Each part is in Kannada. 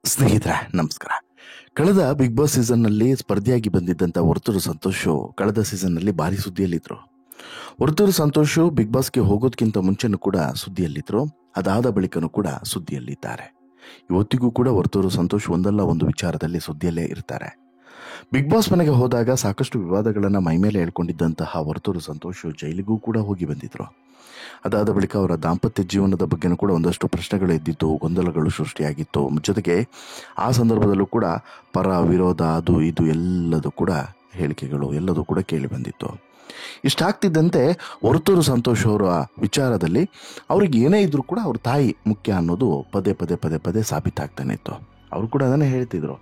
ಸ್ನೇಹಿತರೆ ನಮಸ್ಕಾರ. ಕಳೆದ ಬಿಗ್ ಬಾಸ್ ಸೀಸನ್ನಲ್ಲಿ ಸ್ಪರ್ಧಿಯಾಗಿ ಬಂದಿದ್ದಂಥ ವರ್ತೂರು ಸಂತೋಷ್ ಕಳೆದ ಸೀಸನ್ನಲ್ಲಿ ಭಾರಿ ಸುದ್ದಿಯಲ್ಲಿದ್ದರು. ವರ್ತೂರು ಸಂತೋಷ್ ಬಿಗ್ ಬಾಸ್ಗೆ ಹೋಗೋದಕ್ಕಿಂತ ಮುಂಚೆನೂ ಕೂಡ ಸುದ್ದಿಯಲ್ಲಿದ್ದರು. ಅದಾದ ಬಳಿಕನೂ ಕೂಡ ಸುದ್ದಿಯಲ್ಲಿದ್ದಾರೆ. ಇವತ್ತಿಗೂ ಕೂಡ ವರ್ತೂರು ಸಂತೋಷ್ ಒಂದಲ್ಲ ಒಂದು ವಿಚಾರದಲ್ಲಿ ಸುದ್ದಿಯಲ್ಲೇ ಇರ್ತಾರೆ. ಬಿಗ್ ಬಾಸ್ ಮನೆಗೆ ಹೋದಾಗ ಸಾಕಷ್ಟು ವಿವಾದಗಳನ್ನು ಮೈಮೇಲೆ ಹೇಳ್ಕೊಂಡಿದ್ದಂತಹ ವರ್ತೂರು ಸಂತೋಷ್ ಜೈಲಿಗೂ ಕೂಡ ಹೋಗಿ ಬಂದಿದ್ರು. ಅದಾದ ಬಳಿಕ ಅವರ ದಾಂಪತ್ಯ ಜೀವನದ ಬಗ್ಗೆನೂ ಕೂಡ ಒಂದಷ್ಟು ಪ್ರಶ್ನೆಗಳು ಎದ್ದಿತ್ತು, ಗೊಂದಲಗಳು ಸೃಷ್ಟಿಯಾಗಿತ್ತು. ಜೊತೆಗೆ ಆ ಸಂದರ್ಭದಲ್ಲೂ ಕೂಡ ಪರ ವಿರೋಧ ಅದು ಇದು ಎಲ್ಲದೂ ಕೂಡ ಹೇಳಿಕೆಗಳು ಎಲ್ಲದೂ ಕೂಡ ಕೇಳಿ ಬಂದಿತ್ತು. ಇಷ್ಟಾಗ್ತಿದ್ದಂತೆ ವರ್ತೂರು ಸಂತೋಷ್ ಅವರ ವಿಚಾರದಲ್ಲಿ ಅವ್ರಿಗೆ ಏನೇ ಇದ್ರೂ ಕೂಡ ಅವ್ರ ತಾಯಿ ಮುಖ್ಯ ಅನ್ನೋದು ಪದೇ ಪದೇ ಪದೇ ಪದೇ ಸಾಬೀತಾಗ್ತಾನೆ ಇತ್ತು. ಅವರು ಕೂಡ ಅದನ್ನೇ ಹೇಳ್ತಿದ್ರು,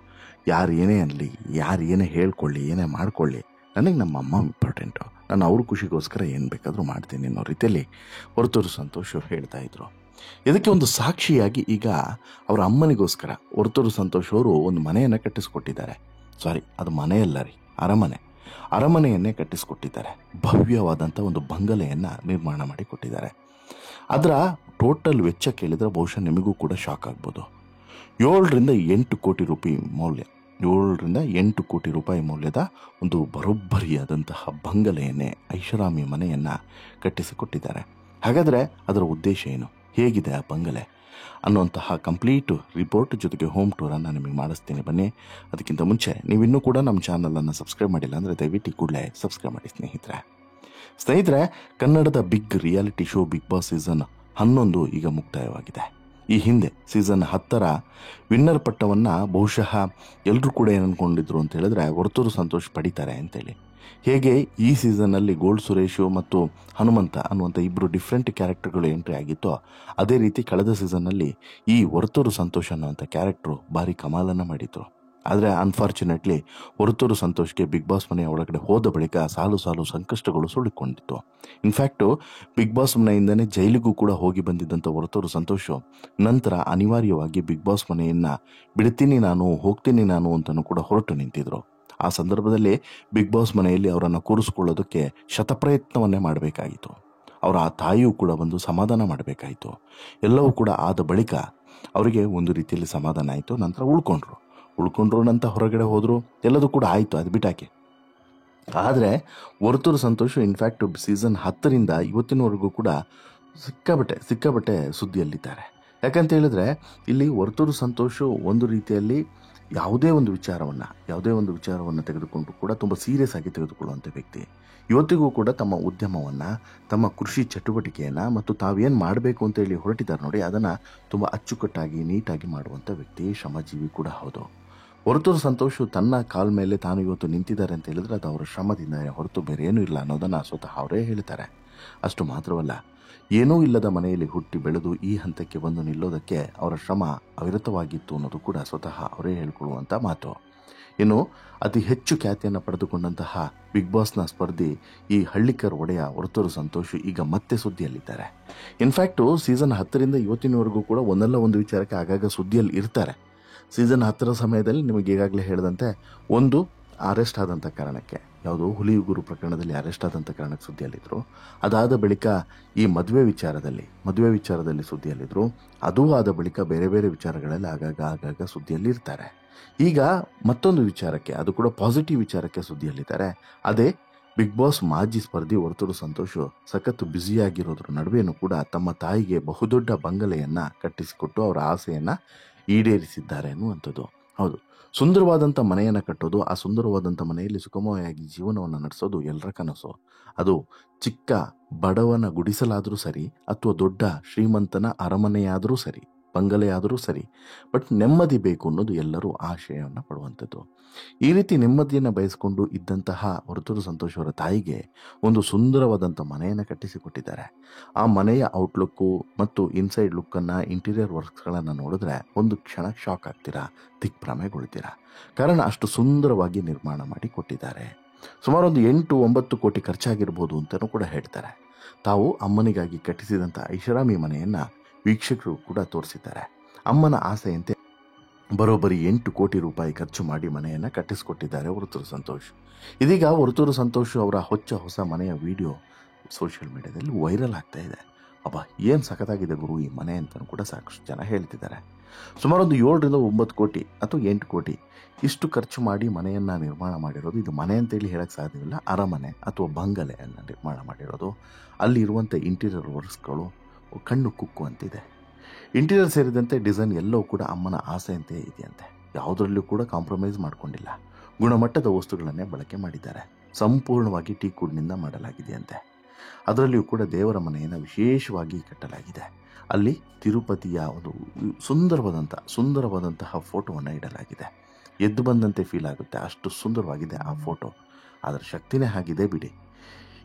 ಯಾರು ಏನೇ ಅನ್ನಲಿ, ಯಾರು ಏನೇ ಹೇಳ್ಕೊಳ್ಳಿ, ಏನೇ ಮಾಡ್ಕೊಳ್ಳಿ, ನನಗೆ ನಮ್ಮ ಅಮ್ಮ ಇಂಪಾರ್ಟೆಂಟು, ನಾನು ಅವ್ರ ಖುಷಿಗೋಸ್ಕರ ಏನು ಬೇಕಾದರೂ ಮಾಡ್ತೀನಿ ಅನ್ನೋ ರೀತಿಯಲ್ಲಿ ವರ್ತೂರು ಸಂತೋಷ್ ಹೇಳ್ತಾ ಇದ್ರು. ಇದಕ್ಕೆ ಒಂದು ಸಾಕ್ಷಿಯಾಗಿ ಈಗ ಅವರ ಅಮ್ಮನಿಗೋಸ್ಕರ ವರ್ತೂರು ಸಂತೋಷ್ ಅವರು ಒಂದು ಮನೆಯನ್ನು ಕಟ್ಟಿಸ್ಕೊಟ್ಟಿದ್ದಾರೆ. ಸಾರಿ, ಅದು ಮನೆಯಲ್ಲ ರೀ, ಅರಮನೆಯನ್ನೇ ಕಟ್ಟಿಸ್ಕೊಟ್ಟಿದ್ದಾರೆ. ಭವ್ಯವಾದಂಥ ಒಂದು ಬಂಗಲೆಯನ್ನು ನಿರ್ಮಾಣ ಮಾಡಿ ಕೊಟ್ಟಿದ್ದಾರೆ. ಅದರ ಟೋಟಲ್ ವೆಚ್ಚ ಕೇಳಿದರೆ ಬಹುಶಃ ನಿಮಗೂ ಕೂಡ ಶಾಕ್ ಆಗ್ಬೋದು. 7ರಿಂದ 8 ಕೋಟಿ ರೂಪಾಯಿ ಮೌಲ್ಯ, 7ರಿಂದ 8 ಕೋಟಿ ರೂಪಾಯಿ ಮೌಲ್ಯದ ಒಂದು ಬರೋಬ್ಬರಿಯಾದಂತಹ ಬಂಗಲೆಯನ್ನೇ, ಐಷಾರಾಮಿ ಮನೆಯನ್ನು ಕಟ್ಟಿಸಿಕೊಟ್ಟಿದ್ದಾರೆ. ಹಾಗಾದರೆ ಅದರ ಉದ್ದೇಶ ಏನು, ಹೇಗಿದೆ ಆ ಬಂಗಲೆ ಅನ್ನುವಂತಹ ಕಂಪ್ಲೀಟ್ ರಿಪೋರ್ಟ್ ಜೊತೆಗೆ ಹೋಮ್ ಟೂರನ್ನು ನಿಮಗೆ ಮಾಡಿಸ್ತೀನಿ, ಬನ್ನಿ. ಅದಕ್ಕಿಂತ ಮುಂಚೆ ನೀವಿನ್ನೂ ಕೂಡ ನಮ್ಮ ಚಾನಲನ್ನು ಸಬ್ಸ್ಕ್ರೈಬ್ ಮಾಡಿಲ್ಲ ಅಂದರೆ ದಯವಿಟ್ಟು ಕೂಡಲೇ ಸಬ್ಸ್ಕ್ರೈಬ್ ಮಾಡಿ ಸ್ನೇಹಿತರೆ. ಕನ್ನಡದ big reality show Bigg Boss season 11 ಈಗ ಮುಕ್ತಾಯವಾಗಿದೆ. ಈ ಹಿಂದೆ ಸೀಸನ್ 10ರ ವಿನ್ನರ್ ಪಟ್ಟವನ್ನು ಬಹುಶಃ ಎಲ್ಲರೂ ಕೂಡ ಏನು ಅಂದ್ಕೊಂಡಿದ್ರು ಅಂತ ಹೇಳಿದ್ರೆ ವರ್ತೂರು ಸಂತೋಷ್ ಪಡಿತಾರೆ ಅಂತೇಳಿ. ಹೇಗೆ ಈ ಸೀಸನ್ನಲ್ಲಿ ಗೋಲ್ಡ್ ಸುರೇಶು ಮತ್ತು ಹನುಮಂತ ಅನ್ನುವಂಥ ಇಬ್ಬರು ಡಿಫ್ರೆಂಟ್ ಕ್ಯಾರೆಕ್ಟರ್ಗಳು ಎಂಟ್ರಿ ಆಗಿತ್ತೋ, ಅದೇ ರೀತಿ ಕಳೆದ ಸೀಸನ್ನಲ್ಲಿ ಈ ವರ್ತೂರು ಸಂತೋಷ್ ಅನ್ನುವಂಥ ಕ್ಯಾರೆಕ್ಟ್ರು ಭಾರಿ ಕಮಾಲನ್ನು ಮಾಡಿದ್ರು. ಆದರೆ ಅನ್ಫಾರ್ಚುನೇಟ್ಲಿ ವರ್ತೂರು ಸಂತೋಷ್ಗೆ ಬಿಗ್ ಬಾಸ್ ಮನೆಯ ಒಳಗಡೆ ಹೋದ ಬಳಿಕ ಸಾಲು ಸಂಕಷ್ಟಗಳು ಸುಳಿಕೊಂಡಿತ್ತು. ಇನ್ಫ್ಯಾಕ್ಟು ಬಿಗ್ ಬಾಸ್ ಮನೆಯಿಂದನೇ ಜೈಲಿಗೂ ಕೂಡ ಹೋಗಿ ಬಂದಿದ್ದಂಥ ವರ್ತೂರು ಸಂತೋಷ್ ನಂತರ ಅನಿವಾರ್ಯವಾಗಿ ಬಿಗ್ ಬಾಸ್ ಮನೆಯನ್ನು ಬಿಡ್ತೀನಿ ನಾನು, ಹೋಗ್ತೀನಿ ನಾನು ಅಂತಲೂ ಕೂಡ ಹೊರಟು ನಿಂತಿದ್ರು. ಆ ಸಂದರ್ಭದಲ್ಲಿ ಬಿಗ್ ಬಾಸ್ ಮನೆಯಲ್ಲಿ ಅವರನ್ನು ಕೂರಿಸ್ಕೊಳ್ಳೋದಕ್ಕೆ ಶತಪ್ರಯತ್ನವನ್ನೇ ಮಾಡಬೇಕಾಯಿತು. ಅವರ ಆ ತಾಯಿಯೂ ಕೂಡ ಒಂದು ಸಮಾಧಾನ ಮಾಡಬೇಕಾಯಿತು. ಎಲ್ಲವೂ ಕೂಡ ಆದ ಬಳಿಕ ಅವರಿಗೆ ಒಂದು ರೀತಿಯಲ್ಲಿ ಸಮಾಧಾನ ಆಯಿತು. ನಂತರ ಉಳ್ಕೊಂಡ್ರು ನಂತ ಹೊರಗಡೆ ಹೋದರು, ಎಲ್ಲದೂ ಕೂಡ ಆಯಿತು, ಅದು ಬಿಟ್ಟಾಕೆ. ಆದರೆ ವರ್ತೂರು ಸಂತೋಷ್ ಇನ್ಫ್ಯಾಕ್ಟ್ ಸೀಸನ್ 10ರಿಂದ ಇವತ್ತಿನವರೆಗೂ ಕೂಡ ಸಿಕ್ಕಾಬಟ್ಟೆ ಸುದ್ದಿಯಲ್ಲಿದ್ದಾರೆ. ಯಾಕಂತ ಹೇಳಿದ್ರೆ ಇಲ್ಲಿ ವರ್ತೂರು ಸಂತೋಷ್ ಒಂದು ರೀತಿಯಲ್ಲಿ ಯಾವುದೇ ಒಂದು ವಿಚಾರವನ್ನು ತೆಗೆದುಕೊಂಡು ಕೂಡ ತುಂಬ ಸೀರಿಯಸ್ ಆಗಿ ತೆಗೆದುಕೊಳ್ಳುವಂಥ ವ್ಯಕ್ತಿ. ಇವತ್ತಿಗೂ ಕೂಡ ತಮ್ಮ ಉದ್ಯಮವನ್ನು, ತಮ್ಮ ಕೃಷಿ ಚಟುವಟಿಕೆಯನ್ನು ಮತ್ತು ತಾವೇನು ಮಾಡಬೇಕು ಅಂತೇಳಿ ಹೊರಟಿದ್ದಾರೆ ನೋಡಿ, ಅದನ್ನು ತುಂಬ ಅಚ್ಚುಕಟ್ಟಾಗಿ ನೀಟಾಗಿ ಮಾಡುವಂಥ ವ್ಯಕ್ತಿ, ಶ್ರಮಜೀವಿ ಕೂಡ ಹೌದು. ವರ್ತೂರು ಸಂತೋಷ್ ತನ್ನ ಕಾಲ ಮೇಲೆ ತಾನು ಇವತ್ತು ನಿಂತಿದ್ದಾರೆ ಅಂತ ಹೇಳಿದ್ರೆ ಅದು ಅವರ ಶ್ರಮದಿಂದ ಹೊರತು ಬೇರೆ ಏನೂ ಇಲ್ಲ ಅನ್ನೋದನ್ನು ಸ್ವತಃ ಅವರೇ ಹೇಳ್ತಾರೆ. ಅಷ್ಟು ಮಾತ್ರವಲ್ಲ, ಏನೂ ಇಲ್ಲದ ಮನೆಯಲ್ಲಿ ಹುಟ್ಟಿ ಬೆಳೆದು ಈ ಹಂತಕ್ಕೆ ಬಂದು ನಿಲ್ಲೋದಕ್ಕೆ ಅವರ ಶ್ರಮ ಅವಿರತವಾಗಿತ್ತು ಅನ್ನೋದು ಕೂಡ ಸ್ವತಃ ಅವರೇ ಹೇಳಿಕೊಳ್ಳುವಂಥ ಮಾತು. ಇನ್ನು ಅತಿ ಹೆಚ್ಚು ಖ್ಯಾತಿಯನ್ನು ಪಡೆದುಕೊಂಡಂತಹ ಬಿಗ್ ಬಾಸ್ನ ಸ್ಪರ್ಧಿ ಈ ಹಳ್ಳಿಕರ್ ಒಡೆಯ ವರ್ತೂರು ಸಂತೋಷ್ ಈಗ ಮತ್ತೆ ಸುದ್ದಿಯಲ್ಲಿದ್ದಾರೆ. ಇನ್ಫ್ಯಾಕ್ಟು ಸೀಸನ್ 10ರಿಂದ ಇವತ್ತಿನವರೆಗೂ ಕೂಡ ಒಂದಲ್ಲ ಒಂದು ವಿಚಾರಕ್ಕೆ ಆಗಾಗ ಸುದ್ದಿಯಲ್ಲಿ ಇರ್ತಾರೆ. ಸೀಸನ್ 10ರ ಸಮಯದಲ್ಲಿ ನಿಮಗೆ ಈಗಾಗಲೇ ಹೇಳಿದಂತೆ ಒಂದು ಅರೆಸ್ಟ್ ಆದಂಥ ಕಾರಣಕ್ಕೆ, ಯಾವುದು ಹುಲಿಯುಗುರು ಪ್ರಕರಣದಲ್ಲಿ ಅರೆಸ್ಟ್ ಆದಂಥ ಕಾರಣಕ್ಕೆ ಸುದ್ದಿಯಲ್ಲಿದ್ದರು. ಅದಾದ ಬಳಿಕ ಈ ಮದುವೆ ವಿಚಾರದಲ್ಲಿ ಸುದ್ದಿಯಲ್ಲಿದ್ದರು. ಅದೂ ಆದ ಬಳಿಕ ಬೇರೆ ವಿಚಾರಗಳಲ್ಲಿ ಆಗಾಗ ಸುದ್ದಿಯಲ್ಲಿ ಇರ್ತಾರೆ. ಈಗ ಮತ್ತೊಂದು ವಿಚಾರಕ್ಕೆ, ಅದು ಕೂಡ ಪಾಸಿಟಿವ್ ವಿಚಾರಕ್ಕೆ ಸುದ್ದಿಯಲ್ಲಿದ್ದಾರೆ. ಅದೇ ಬಿಗ್ ಬಾಸ್ ಮಾಜಿ ಸ್ಪರ್ಧಿ ವರ್ತೂರು ಸಂತೋಷ್ ಸಖತ್ತು ಬ್ಯುಸಿಯಾಗಿರೋದ್ರ ನಡುವೆಯೂ ಕೂಡ ತಮ್ಮ ತಾಯಿಗೆ ಬಹುದೊಡ್ಡ ಬಂಗಲೆಯನ್ನು ಕಟ್ಟಿಸಿಕೊಟ್ಟು ಅವರ ಆಸೆಯನ್ನು ಈಡೇರಿಸಿದ್ದಾರೆ ಅನ್ನುವಂಥದ್ದು. ಹೌದು, ಸುಂದರವಾದಂಥ ಮನೆಯನ್ನು ಕಟ್ಟೋದು, ಆ ಸುಂದರವಾದಂಥ ಮನೆಯಲ್ಲಿ ಸುಗಮವಾಗಿ ಜೀವನವನ್ನು ನಡೆಸೋದು ಎಲ್ಲರ ಕನಸು. ಅದು ಚಿಕ್ಕ ಬಡವನ ಗುಡಿಸಲಾದರೂ ಸರಿ, ಅಥವಾ ದೊಡ್ಡ ಶ್ರೀಮಂತನ ಅರಮನೆಯಾದರೂ ಸರಿ, ಬಂಗಲೆಯಾದರೂ ಸರಿ, ಬಟ್ ನೆಮ್ಮದಿ ಬೇಕು ಅನ್ನೋದು ಎಲ್ಲರೂ ಆಶಯವನ್ನು ಪಡುವಂಥದ್ದು. ಈ ರೀತಿ ನೆಮ್ಮದಿಯನ್ನು ಬಯಸಿಕೊಂಡು ಇದ್ದಂತಹ ವರ್ತೂರು ಸಂತೋಷ್ ಅವರ ತಾಯಿಗೆ ಒಂದು ಸುಂದರವಾದಂಥ ಮನೆಯನ್ನು ಕಟ್ಟಿಸಿಕೊಟ್ಟಿದ್ದಾರೆ. ಆ ಮನೆಯ ಔಟ್ಲುಕ್ಕು ಮತ್ತು ಇನ್ಸೈಡ್ ಲುಕ್ಕನ್ನು, ಇಂಟೀರಿಯರ್ ವರ್ಕ್ಸ್ಗಳನ್ನು ನೋಡಿದ್ರೆ ಒಂದು ಕ್ಷಣ ಶಾಕ್ ಆಗ್ತೀರಾ, ದಿಗ್ಭ್ರಮೆಗೊಳ್ತೀರಾ. ಕಾರಣ ಅಷ್ಟು ಸುಂದರವಾಗಿ ನಿರ್ಮಾಣ ಮಾಡಿ ಕೊಟ್ಟಿದ್ದಾರೆ. ಸುಮಾರು ಒಂದು 8-9 ಕೋಟಿ ಖರ್ಚಾಗಿರ್ಬೋದು ಅಂತಲೂ ಕೂಡ ಹೇಳ್ತಾರೆ. ತಾವು ಅಮ್ಮನಿಗಾಗಿ ಕಟ್ಟಿಸಿದಂಥ ಐಷಾರಾಮಿ ಮನೆಯನ್ನು ವೀಕ್ಷಕರು ಕೂಡ ತೋರಿಸಿದ್ದಾರೆ. ಅಮ್ಮನ ಆಸೆಯಂತೆ ಬರೋಬ್ಬರಿ 8 ಕೋಟಿ ರೂಪಾಯಿ ಖರ್ಚು ಮಾಡಿ ಮನೆಯನ್ನು ಕಟ್ಟಿಸಿಕೊಟ್ಟಿದ್ದಾರೆ ವರ್ತೂರು ಸಂತೋಷ್. ಇದೀಗ ವರ್ತೂರು ಸಂತೋಷ್ ಅವರ ಹೊಸ ಮನೆಯ ವಿಡಿಯೋ ಸೋಷಿಯಲ್ ಮೀಡಿಯಾದಲ್ಲಿ ವೈರಲ್ ಆಗ್ತಾ ಇದೆ. ಅಬ್ಬಾ ಏನು ಸಖತ್ತಾಗಿದೆ ಗುರು ಈ ಮನೆ ಅಂತಲೂ ಕೂಡ ಸಾಕಷ್ಟು ಜನ ಹೇಳ್ತಿದ್ದಾರೆ. ಸುಮಾರು ಒಂದು 7ರಿಂದ 9 ಕೋಟಿ ಅಥವಾ 8 ಕೋಟಿ ಇಷ್ಟು ಖರ್ಚು ಮಾಡಿ ಮನೆಯನ್ನು ನಿರ್ಮಾಣ ಮಾಡಿರೋದು. ಇದು ಮನೆ ಅಂತೇಳಿ ಹೇಳಕ್ಕೆ ಸಾಧ್ಯವಿಲ್ಲ, ಅರಮನೆ ಅಥವಾ ಬಂಗಲೆಯನ್ನು ನಿರ್ಮಾಣ ಮಾಡಿರೋದು. ಅಲ್ಲಿರುವಂಥ ಇಂಟೀರಿಯರ್ ವರ್ಕ್ಸ್ಗಳು ಕಣ್ಣು ಕುಕ್ಕುವಂತಿದೆ. ಇಂಟೀರಿಯರ್ ಸೇರಿದಂತೆ ಡಿಸೈನ್ ಎಲ್ಲವೂ ಕೂಡ ಅಮ್ಮನ ಆಸೆಯಂತೆ ಇದೆಯಂತೆ. ಯಾವುದರಲ್ಲೂ ಕೂಡ ಕಾಂಪ್ರಮೈಸ್ ಮಾಡಿಕೊಂಡಿಲ್ಲ. ಗುಣಮಟ್ಟದ ವಸ್ತುಗಳನ್ನೇ ಬಳಕೆ ಮಾಡಿದ್ದಾರೆ. ಸಂಪೂರ್ಣವಾಗಿ ಟೀಕ್ವುಡ್ನಿಂದ ಮಾಡಲಾಗಿದೆಯಂತೆ. ಅದರಲ್ಲಿಯೂ ಕೂಡ ದೇವರ ಮನೆಯನ್ನು ವಿಶೇಷವಾಗಿ ಕಟ್ಟಲಾಗಿದೆ. ಅಲ್ಲಿ ತಿರುಪತಿಯ ಒಂದು ಸುಂದರವಾದಂತಹ ಫೋಟೋವನ್ನು ಇಡಲಾಗಿದೆ. ಎದ್ದು ಬಂದಂತೆ ಫೀಲ್ ಆಗುತ್ತೆ, ಅಷ್ಟು ಸುಂದರವಾಗಿದೆ ಆ ಫೋಟೋ. ಅದರ ಶಕ್ತಿನೇ ಆಗಿದೆ ಬಿಡಿ.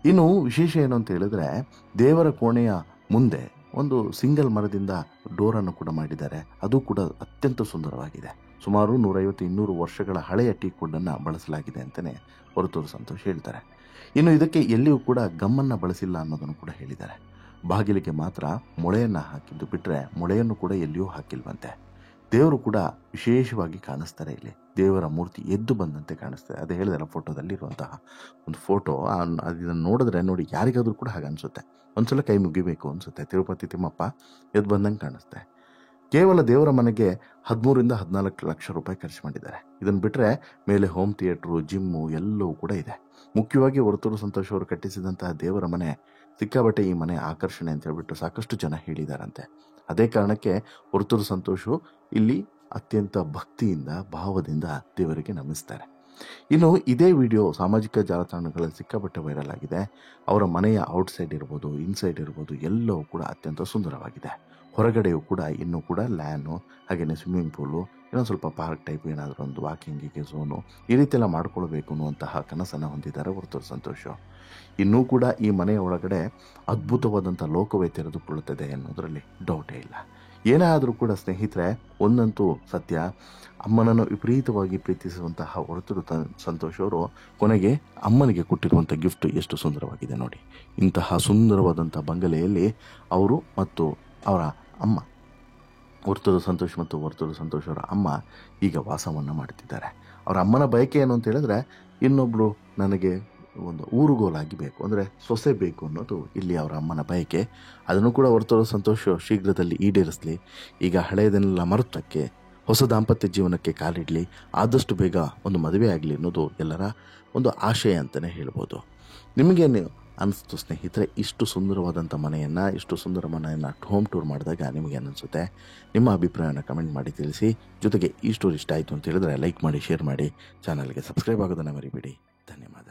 ಇನ್ನು ವಿಶೇಷ ಏನು ಅಂತ ಹೇಳಿದ್ರೆ, ದೇವರ ಕೋಣೆಯ ಮುಂದೆ ಒಂದು ಸಿಂಗಲ್ ಮರದಿಂದ ಡೋರನ್ನು ಕೂಡ ಮಾಡಿದ್ದಾರೆ. ಅದು ಕೂಡ ಅತ್ಯಂತ ಸುಂದರವಾಗಿದೆ. ಸುಮಾರು 150-200 ವರ್ಷಗಳ ಹಳೆಯ ಟೀಕ್ವುಡ್ಡನ್ನು ಬಳಸಲಾಗಿದೆ ಅಂತಲೇ ಹೊರತೂರು ಸಂತೋಷ್ ಹೇಳ್ತಾರೆ. ಇನ್ನು ಇದಕ್ಕೆ ಎಲ್ಲಿಯೂ ಕೂಡ ಗಮ್ಮನ್ನು ಬಳಸಿಲ್ಲ ಅನ್ನೋದನ್ನು ಕೂಡ ಹೇಳಿದ್ದಾರೆ. ಬಾಗಿಲಿಗೆ ಮಾತ್ರ ಮೊಳೆಯನ್ನು ಹಾಕಿದ್ದು ಬಿಟ್ಟರೆ ಮೊಳೆಯನ್ನು ಕೂಡ ಎಲ್ಲಿಯೂ ಹಾಕಿಲ್ವಂತೆ. ದೇವರು ಕೂಡ ವಿಶೇಷವಾಗಿ ಕಾಣಿಸ್ತಾರೆ. ಇಲ್ಲಿ ದೇವರ ಮೂರ್ತಿ ಎದ್ದು ಬಂದಂತೆ ಕಾಣಿಸ್ತಾರೆ. ಅದು ಹೇಳಿದಾರೆ ಫೋಟೋದಲ್ಲಿರುವಂತಹ ಒಂದು ಫೋಟೋ. ಅದನ್ನು ನೋಡಿದ್ರೆ ನೋಡಿ ಯಾರಿಗಾದ್ರೂ ಕೂಡ ಹಾಗೆ ಅನಿಸುತ್ತೆ. ಒಂದ್ಸಲ ಕೈ ಮುಗಿಬೇಕು ಅನಿಸುತ್ತೆ. ತಿರುಪತಿ ತಿಮ್ಮಪ್ಪ ಎದ್ದು ಬಂದಂಗೆ ಕಾಣಿಸ್ತೆ. ಕೇವಲ ದೇವರ ಮನೆಗೆ 13-14 ಲಕ್ಷ ರೂಪಾಯಿ ಖರ್ಚು ಮಾಡಿದ್ದಾರೆ. ಇದನ್ನು ಬಿಟ್ಟರೆ ಮೇಲೆ ಹೋಮ್ ಥಿಯೇಟ್ರು, ಜಿಮ್ಮು ಎಲ್ಲವೂ ಕೂಡ ಇದೆ. ಮುಖ್ಯವಾಗಿ ಹೊರತೂರು ಸಂತೋಷ್ ಅವರು ಕಟ್ಟಿಸಿದಂತಹ ದೇವರ ಮನೆ ಸಿಕ್ಕಾಬಟ್ಟೆ ಈ ಮನೆ ಆಕರ್ಷಣೆ ಅಂತ ಹೇಳ್ಬಿಟ್ಟು ಸಾಕಷ್ಟು ಜನ ಹೇಳಿದಾರಂತೆ. ಅದೇ ಕಾರಣಕ್ಕೆ ಹೊರತೂರು ಸಂತೋಷು ಇಲ್ಲಿ ಅತ್ಯಂತ ಭಕ್ತಿಯಿಂದ ಭಾವದಿಂದ ದೇವರಿಗೆ ನಮಿಸ್ತಾರೆ. ಇನ್ನು ಇದೇ ವಿಡಿಯೋ ಸಾಮಾಜಿಕ ಜಾಲತಾಣಗಳಲ್ಲಿ ಸಿಕ್ಕಾಪಟ್ಟೆ ವೈರಲ್ ಆಗಿದೆ. ಅವರ ಮನೆಯ ಔಟ್ಸೈಡ್ ಇರ್ಬೋದು, ಇನ್ಸೈಡ್ ಇರ್ಬೋದು, ಎಲ್ಲವೂ ಕೂಡ ಅತ್ಯಂತ ಸುಂದರವಾಗಿದೆ. ಹೊರಗಡೆಯೂ ಕೂಡ ಇನ್ನೂ ಕೂಡ ಲ್ಯಾನು, ಹಾಗೆಯೇ ಸ್ವಿಮ್ಮಿಂಗ್ ಪೂಲು, ಇನ್ನೊಂದು ಸ್ವಲ್ಪ ಪಾರ್ಕ್ ಟೈಪ್ ಏನಾದರೂ ಒಂದು ವಾಕಿಂಗಿಗೆ ಝೋನು, ಈ ರೀತಿಯೆಲ್ಲ ಮಾಡ್ಕೊಳ್ಬೇಕು ಅನ್ನುವಂತಹ ಕನಸನ್ನು ಹೊಂದಿದ್ದಾರೆ ಹೊರತೂರು ಸಂತೋಷ್. ಇನ್ನೂ ಕೂಡ ಈ ಮನೆಯ ಒಳಗಡೆ ಅದ್ಭುತವಾದಂಥ ಲೋಕವೇ ತೆರೆದುಕೊಳ್ಳುತ್ತದೆ ಅನ್ನೋದರಲ್ಲಿ ಡೌಟೇ ಇಲ್ಲ. ಏನೇ ಆದರೂ ಕೂಡ ಸ್ನೇಹಿತರೆ, ಒಂದಂತೂ ಸತ್ಯ, ಅಮ್ಮನನ್ನು ವಿಪರೀತವಾಗಿ ಪ್ರೀತಿಸುವಂತಹ ಹೊರತೂರು ಸಂತೋಷ್ ಅವರು ಕೊನೆಗೆ ಅಮ್ಮನಿಗೆ ಕೊಟ್ಟಿರುವಂಥ ಗಿಫ್ಟ್ ಎಷ್ಟು ಸುಂದರವಾಗಿದೆ ನೋಡಿ. ಇಂತಹ ಸುಂದರವಾದಂಥ ಬಂಗಲೆಯಲ್ಲಿ ಅವರು ಮತ್ತು ಅವರ ಅಮ್ಮ ಹೊರತೂರು ಸಂತೋಷ್ ಮತ್ತು ಹೊರತೂರು ಸಂತೋಷ್ ಅವರ ಅಮ್ಮ ಈಗ ವಾಸವನ್ನು ಮಾಡ್ತಿದ್ದಾರೆ. ಅವರ ಅಮ್ಮನ ಬಯಕೆ ಏನು ಅಂತ ಹೇಳಿದ್ರೆ, ಇನ್ನೊಬ್ಬಳು ನನಗೆ ಒಂದು ಊರುಗೋಲಾಗಿ ಬೇಕು, ಅಂದರೆ ಸೊಸೆ ಬೇಕು ಅನ್ನೋದು ಇಲ್ಲಿ ಅವರ ಅಮ್ಮನ ಬಯಕೆ. ಅದನ್ನು ಕೂಡ ಹೊರತೂರು ಸಂತೋಷ್ ಶೀಘ್ರದಲ್ಲಿ ಈಡೇರಿಸಲಿ. ಈಗ ಹಳೆಯದನ್ನೆಲ್ಲ ಮರುತ್ತಕ್ಕೆ ಹೊಸ ದಾಂಪತ್ಯ ಜೀವನಕ್ಕೆ ಕಾಲಿಡಲಿ. ಆದಷ್ಟು ಬೇಗ ಒಂದು ಮದುವೆ ಆಗಲಿ ಅನ್ನೋದು ಎಲ್ಲರ ಒಂದು ಆಶಯ ಅಂತಲೇ ಹೇಳ್ಬೋದು. ನಿಮಗೇನು ಅನಿಸ್ತು ಸ್ನೇಹಿತರೆ? ಇಷ್ಟು ಸುಂದರವಾದಂಥ ಮನೆಯನ್ನು, ಇಷ್ಟು ಸುಂದರ ಮನೆಯನ್ನು ಹೋಮ್ ಟೂರ್ ಮಾಡಿದಾಗ ನಿಮಗೆ ಅನಿಸುತ್ತೆ? ನಿಮ್ಮ ಅಭಿಪ್ರಾಯನ ಕಮೆಂಟ್ ಮಾಡಿ ತಿಳಿಸಿ. ಜೊತೆಗೆ ಈ ಸ್ಟೋರಿ ಇಷ್ಟ ಆಯಿತು ಅಂತ ಹೇಳಿದ್ರೆ ಲೈಕ್ ಮಾಡಿ, ಶೇರ್ ಮಾಡಿ, ಚಾನಲ್ಗೆ ಸಬ್ಸ್ಕ್ರೈಬ್ ಆಗೋದನ್ನು ಮರಿಬೇಡಿ. ಧನ್ಯವಾದ.